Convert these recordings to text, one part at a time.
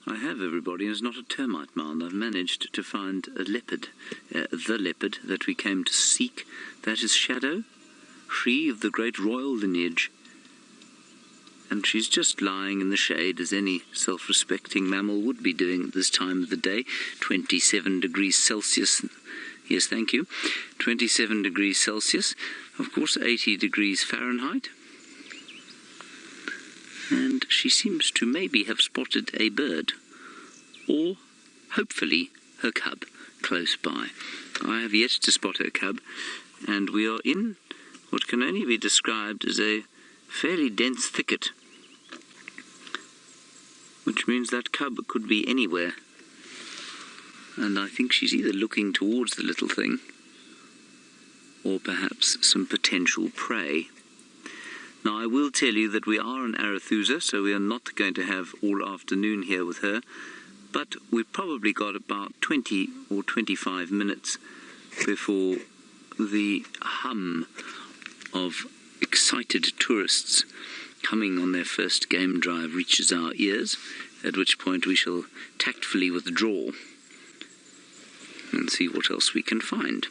I have, everybody, and it's not a termite mound. I've managed to find a leopard, the leopard that we came to seek. That is Shadow, she of the great royal lineage. And she's just lying in the shade, as any self-respecting mammal would be doing at this time of the day. 27 degrees Celsius. Yes, thank you. 27 degrees Celsius. Of course, 80 degrees Fahrenheit. And she seems to maybe have spotted a bird, or hopefully her cub, close by. I have yet to spot her cub, and we are in what can only be described as a fairly dense thicket, which means that cub could be anywhere. And I think she's either looking towards the little thing, or perhaps some potential prey. Now, I will tell you that we are in Arathusa, so we are not going to have all afternoon here with her, but we've probably got about 20 or 25 minutes before the hum of excited tourists coming on their first game drive reaches our ears, at which point we shall tactfully withdraw and see what else we can find.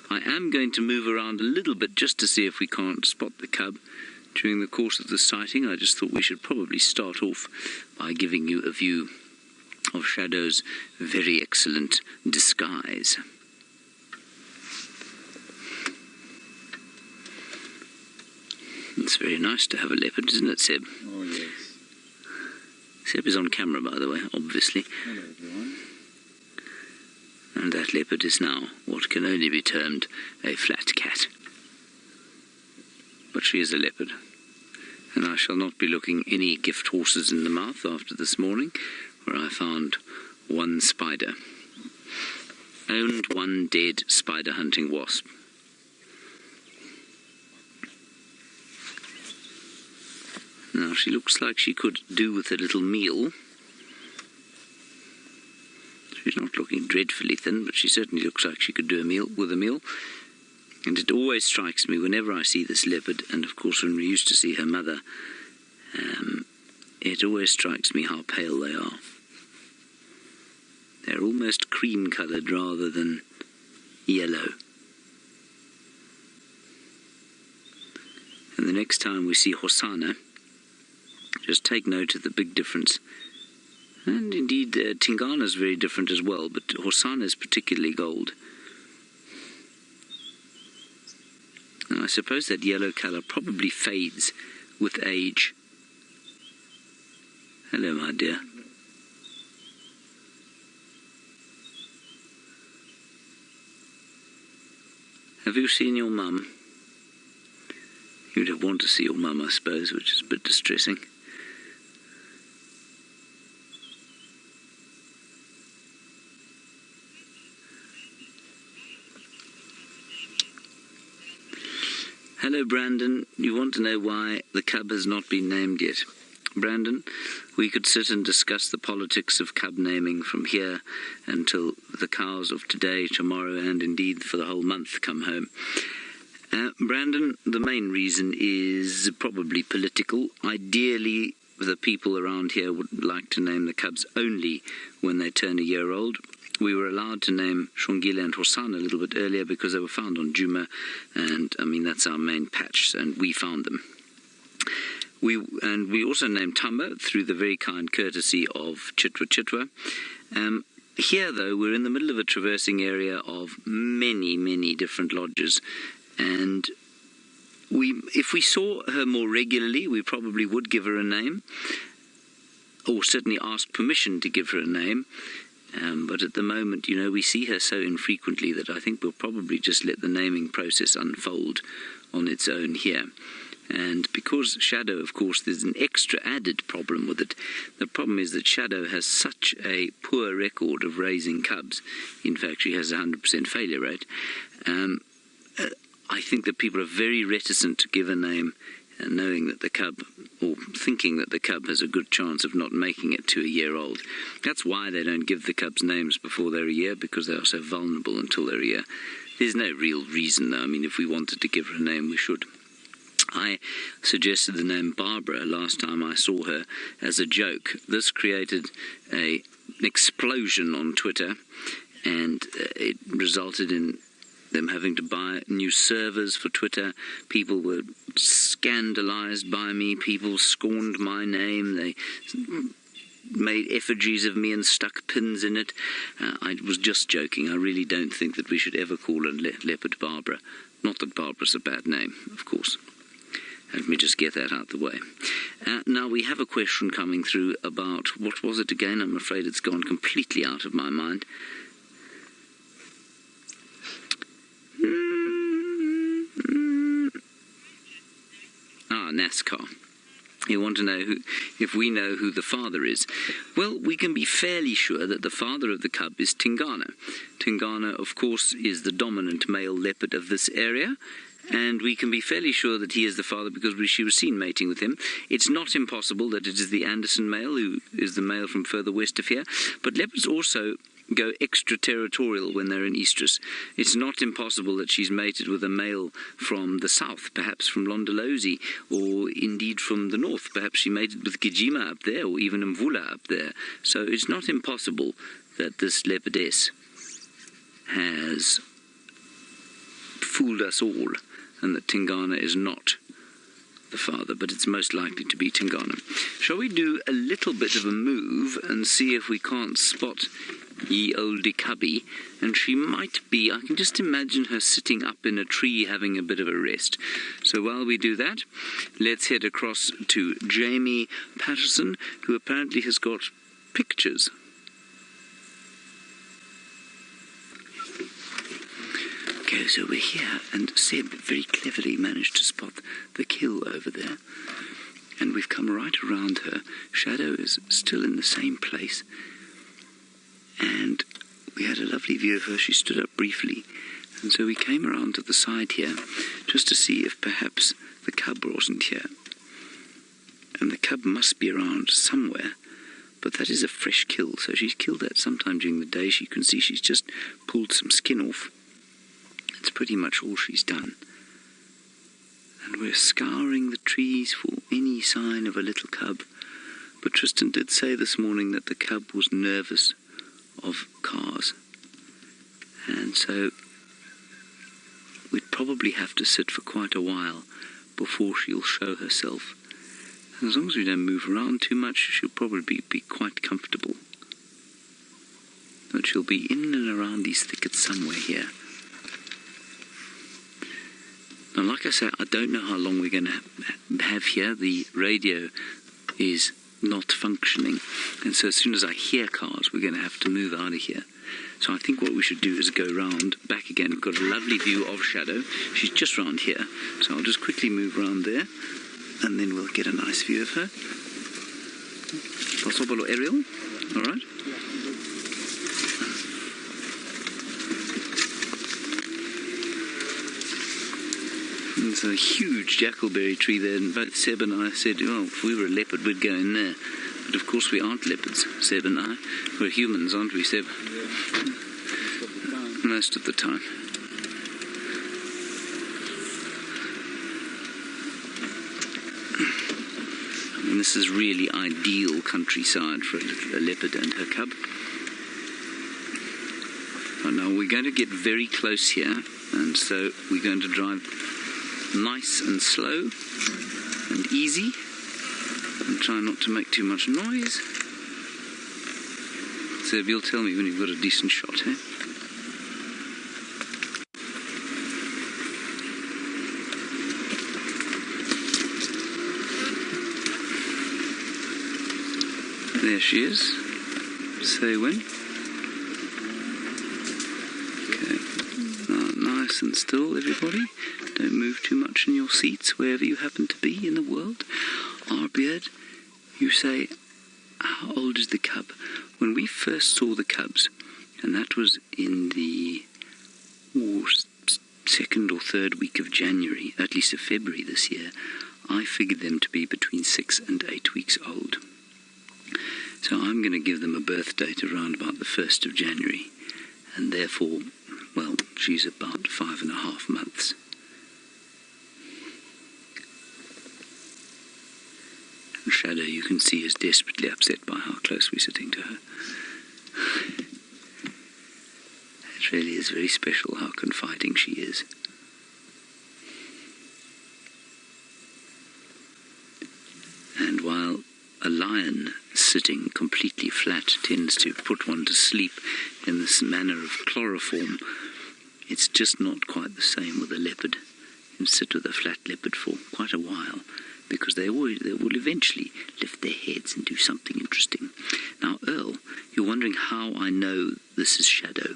I am going to move around a little bit just to see if we can't spot the cub during the course of the sighting. I just thought we should probably start off by giving you a view of Shadow's very excellent disguise. It's very nice to have a leopard, isn't it, Seb? Oh, yes. Seb is on camera, by the way, obviously. Hello, everyone. And that leopard is now what can only be termed a flat cat. But she is a leopard, and I shall not be looking any gift horses in the mouth after this morning, where I found one spider. Owned one dead spider hunting wasp. Now she looks like she could do with a little meal. She's not looking dreadfully thin, but she certainly looks like she could do a meal with a meal. And it always strikes me whenever I see this leopard, and of course when we used to see her mother, it always strikes me how pale they are. They're almost cream-coloured rather than yellow. And the next time we see Hosanna, just take note of the big difference. And indeed, Tingana is very different as well, but Hosanna is particularly gold. And I suppose that yellow colour probably fades with age. Hello, my dear. Have you seen your mum? You'd have wanted to see your mum, I suppose, which is a bit distressing. Hello, Brandon. You want to know why the cub has not been named yet? Brandon, we could sit and discuss the politics of cub naming from here until the cows of today, tomorrow, and indeed for the whole month come home. Brandon, the main reason is probably political. Ideally, the people around here would like to name the cubs only when they turn a year old. We were allowed to name Shongile and Hosanna a little bit earlier because they were found on Djuma, and I mean that's our main patch, and we found them. We also named Tamba through the very kind courtesy of Chitwa. Here, though, we're in the middle of a traversing area of many, many different lodges, and if we saw her more regularly, we probably would give her a name, or certainly ask permission to give her a name. But at the moment, you know, we see her so infrequently that I think we'll probably just let the naming process unfold on its own here. And because Shadow, of course, there's an extra added problem with it. The problem is that Shadow has such a poor record of raising cubs. In fact, she has a 100% failure rate. I think that people are very reticent to give a name, knowing that the cub, or thinking that the cub has a good chance of not making it to a year old. That's why they don't give the cubs names before they're a year, because they are so vulnerable until they're a year. There's no real reason, though. I mean, if we wanted to give her a name, we should. I suggested the name Barbara last time I saw her as a joke. This created an explosion on Twitter, and it resulted in them having to buy new servers for Twitter. People were scandalized by me. People scorned my name. They made effigies of me and stuck pins in it. I was just joking. I really don't think that we should ever call a leopard Barbara. Not that Barbara's a bad name, of course. Let me just get that out the way. Now, we have a question coming through about, what was it again? I'm afraid it's gone completely out of my mind. NASCAR. You want to know if we know who the father is. Well, we can be fairly sure that the father of the cub is Tingana. Tingana, of course, is the dominant male leopard of this area, and we can be fairly sure that he is the father because she was seen mating with him. It's not impossible that it is the Anderson male, who is the male from further west of here, but leopards also go extraterritorial when they're in estrus. It's not impossible that she's mated with a male from the south, perhaps from Londolozi, or indeed from the north. Perhaps she mated with Djuma up there, or even Mvula up there. So it's not impossible that this leopardess has fooled us all, and that Tingana is not the father, but it's most likely to be Tingana. Shall we do a little bit of a move and see if we can't spot ye olde cubby? And she might be, I can just imagine her sitting up in a tree having a bit of a rest. So while we do that, let's head across to Jamie Patterson, who apparently has got pictures. Okay, so we're here, and Seb very cleverly managed to spot the kill over there. And we've come right around her. Shadow is still in the same place. And we had a lovely view of her. She stood up briefly. And so we came around to the side here, just to see if perhaps the cub wasn't here. And the cub must be around somewhere. But that is a fresh kill, so she's killed that sometime during the day. You can see she's just pulled some skin off. That's pretty much all she's done. And we're scouring the trees for any sign of a little cub. But Tristan did say this morning that the cub was nervous of cars. And so we'd probably have to sit for quite a while before she'll show herself. And as long as we don't move around too much, she'll probably be quite comfortable. But she'll be in and around these thickets somewhere here. Now, like I say, I don't know how long we're going to have here. The radio is not functioning, and so as soon as I hear cars, we're going to have to move out of here. So I think what we should do is go round, back again. We've got a lovely view of Shadow. She's just round here, so I'll just quickly move round there, and then we'll get a nice view of her. Possible aerial? All right. There's a huge jackalberry tree there, and both Seb and I said, well, if we were a leopard, we'd go in there. But of course we aren't leopards, Seb and I. We're humans, aren't we, Seb? Yeah. Most of the time. I mean, this is really ideal countryside for a leopard and her cub. But now we're going to get very close here, and so we're going to drive nice and slow and easy, and try not to make too much noise. So you'll tell me when you've got a decent shot, eh? There she is. Say when. Okay. Now, nice and still, everybody. Don't move too much in your seats, wherever you happen to be in the world. Our beard, you say, how old is the cub? When we first saw the cubs, and that was in the second or third week of January, at least of February this year, I figured them to be between 6 and 8 weeks old. So I'm going to give them a birth date around about the 1st of January, and therefore, well, she's about 5.5 months. And Shadow, you can see, is desperately upset by how close we're sitting to her. It really is very special how confiding she is. And while a lion sitting completely flat tends to put one to sleep in this manner of chloroform, it's just not quite the same with a leopard. You can sit with a flat leopard for quite a while, because they will eventually lift their heads and do something interesting. Now, Earl, you're wondering how I know this is Shadow.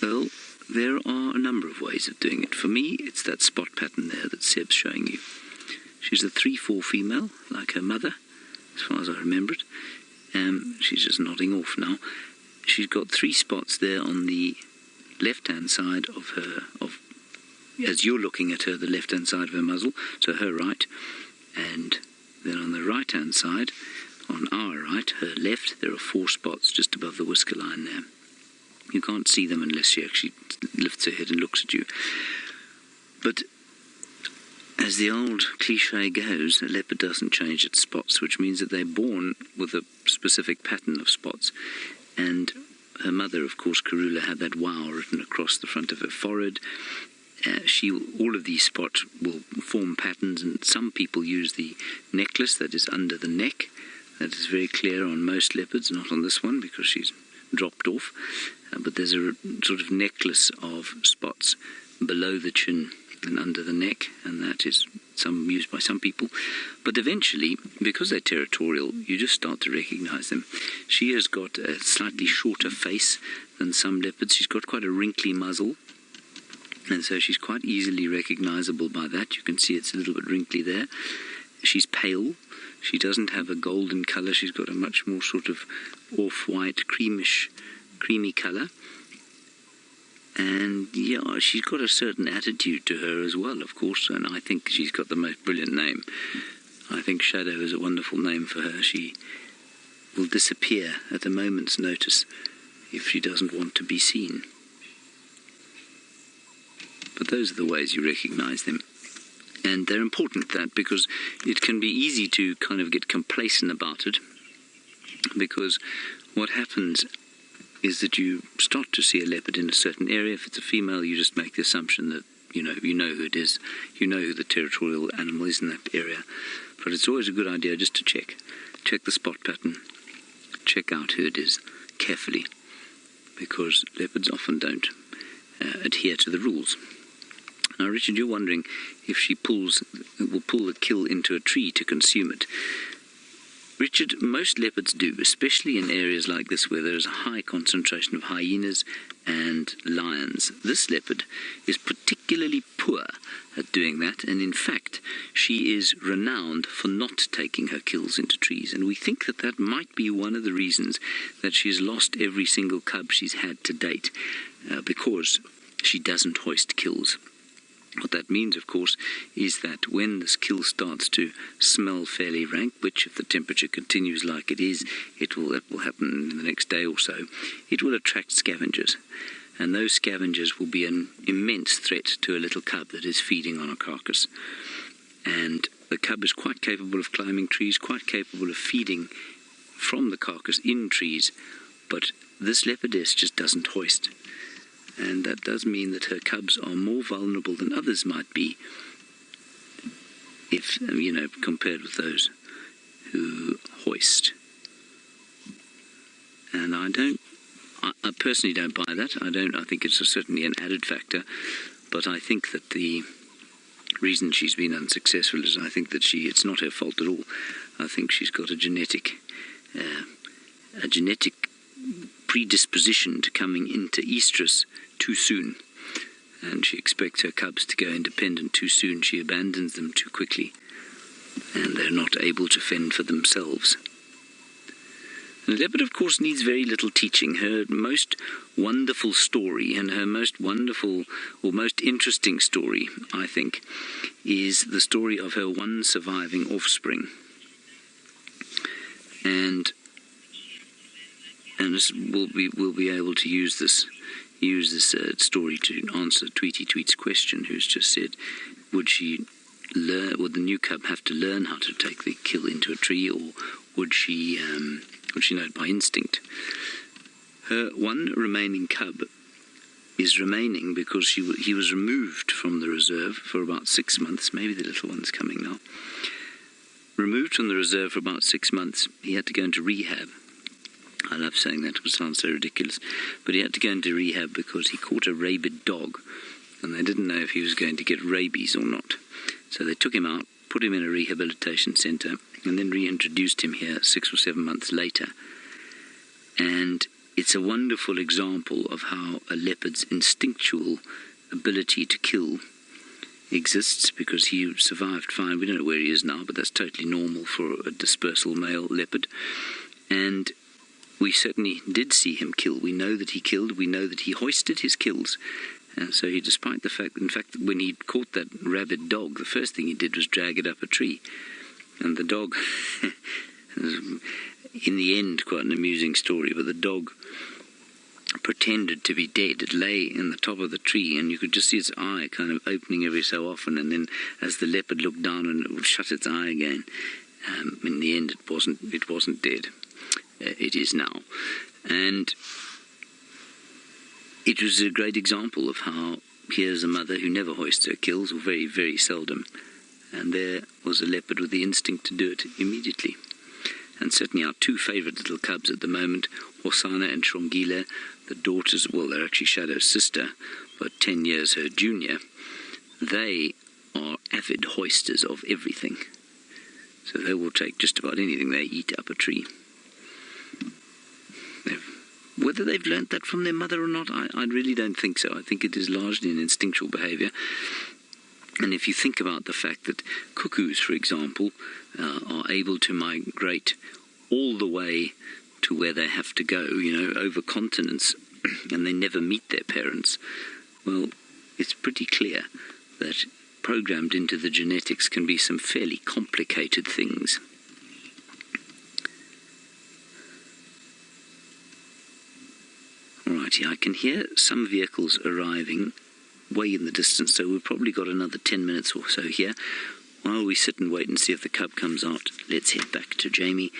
Earl, there are a number of ways of doing it. For me, it's that spot pattern there that Seb's showing you. She's a 3-4 female, like her mother, as far as I remember it. She's just nodding off now. She's got 3 spots there on the left-hand side of her, as you're looking at her, the left-hand side of her muzzle, so her right. And then on the right-hand side, on our right, her left, there are 4 spots just above the whisker line there. You can't see them unless she actually lifts her head and looks at you. But as the old cliche goes, a leopard doesn't change its spots, which means that they're born with a specific pattern of spots. And her mother, of course, Karula, had that wow written across the front of her forehead. All of these spots will form patterns, and some people use the necklace that is under the neck. That is very clear on most leopards, not on this one because she's dropped off. But there's a sort of necklace of spots below the chin and under the neck, and that is used by some people. But eventually, because they're territorial, you just start to recognize them. She has got a slightly shorter face than some leopards. She's got quite a wrinkly muzzle, and so she's quite easily recognizable by that. You can see it's a little bit wrinkly there. She's pale. She doesn't have a golden color. She's got a much more sort of off-white, creamy color. And yeah, she's got a certain attitude to her as well, of course, and I think she's got the most brilliant name. I think Shadow is a wonderful name for her. She will disappear at a moment's notice if she doesn't want to be seen. But those are the ways you recognize them. And they're important, that, because it can be easy to kind of get complacent about it, because what happens is that you start to see a leopard in a certain area. If it's a female, you just make the assumption that you know who it is, you know who the territorial animal is in that area. But it's always a good idea just to check the spot pattern, check out who it is carefully, because leopards often don't adhere to the rules. Now, Richard, you're wondering if she will pull the kill into a tree to consume it. Richard, most leopards do, especially in areas like this where there is a high concentration of hyenas and lions. This leopard is particularly poor at doing that, and in fact, she is renowned for not taking her kills into trees. And we think that that might be one of the reasons that she's lost every single cub she's had to date, because she doesn't hoist kills. What that means, of course, is that when this kill starts to smell fairly rank, which if the temperature continues like it is, that will happen in the next day or so, it will attract scavengers. And those scavengers will be an immense threat to a little cub that is feeding on a carcass. And the cub is quite capable of climbing trees, quite capable of feeding from the carcass in trees, but this leopardess just doesn't hoist. And that does mean that her cubs are more vulnerable than others might be, if, compared with those who hoist. And I personally don't buy that. I think it's certainly an added factor, but I think that the reason she's been unsuccessful is I think that it's not her fault at all. I think she's got a genetic predisposition to coming into estrus too soon, and she expects her cubs to go independent too soon. She abandons them too quickly, and they're not able to fend for themselves. And the leopard, of course, needs very little teaching. Her most wonderful story, and her most wonderful or most interesting story, I think, is the story of her one surviving offspring. And we'll be able to use this story to answer Tweety Tweet's question, who's just said, would she would the new cub have to learn how to take the kill into a tree, or would she know it by instinct? Her one remaining cub is remaining because he was removed from the reserve for about 6 months. Maybe the little one's coming now. Removed from the reserve for about 6 months. He had to go into rehab. I love saying that, it sounds so ridiculous. But he had to go into rehab because he caught a rabid dog, and they didn't know if he was going to get rabies or not. So they took him out, put him in a rehabilitation centre, and then reintroduced him here 6 or 7 months later. And it's a wonderful example of how a leopard's instinctual ability to kill exists, because he survived fine. We don't know where he is now, but that's totally normal for a dispersal male leopard. And we certainly did see him kill. We know that he killed. We know that he hoisted his kills. And so he, despite the fact, in fact, when he caught that rabid dog, the first thing he did was drag it up a tree. And the dog, in the end, quite an amusing story, but the dog pretended to be dead. It lay in the top of the tree, and you could just see its eye kind of opening every so often, and then as the leopard looked down, and it would shut its eye again. In the end, it wasn't dead. It is now. And it was a great example of how here's a mother who never hoists her kills, or very, very seldom, and there was a leopard with the instinct to do it immediately. And certainly our two favourite little cubs at the moment, Hosanna and Shongile, the daughters, well, they're actually Shadow's sister, but 10 years her junior, they are avid hoisters of everything. So they will take just about anything they eat up a tree. Whether they've learnt that from their mother or not, I really don't think so. I think it is largely an instinctual behaviour. And if you think about the fact that cuckoos, for example, are able to migrate all the way to where they have to go, over continents, and they never meet their parents, well, it's pretty clear that programmed into the genetics can be some fairly complicated things. Alrighty, I can hear some vehicles arriving way in the distance, so we've probably got another 10 minutes or so here. While we sit and wait and see if the cub comes out, let's head back to Jamie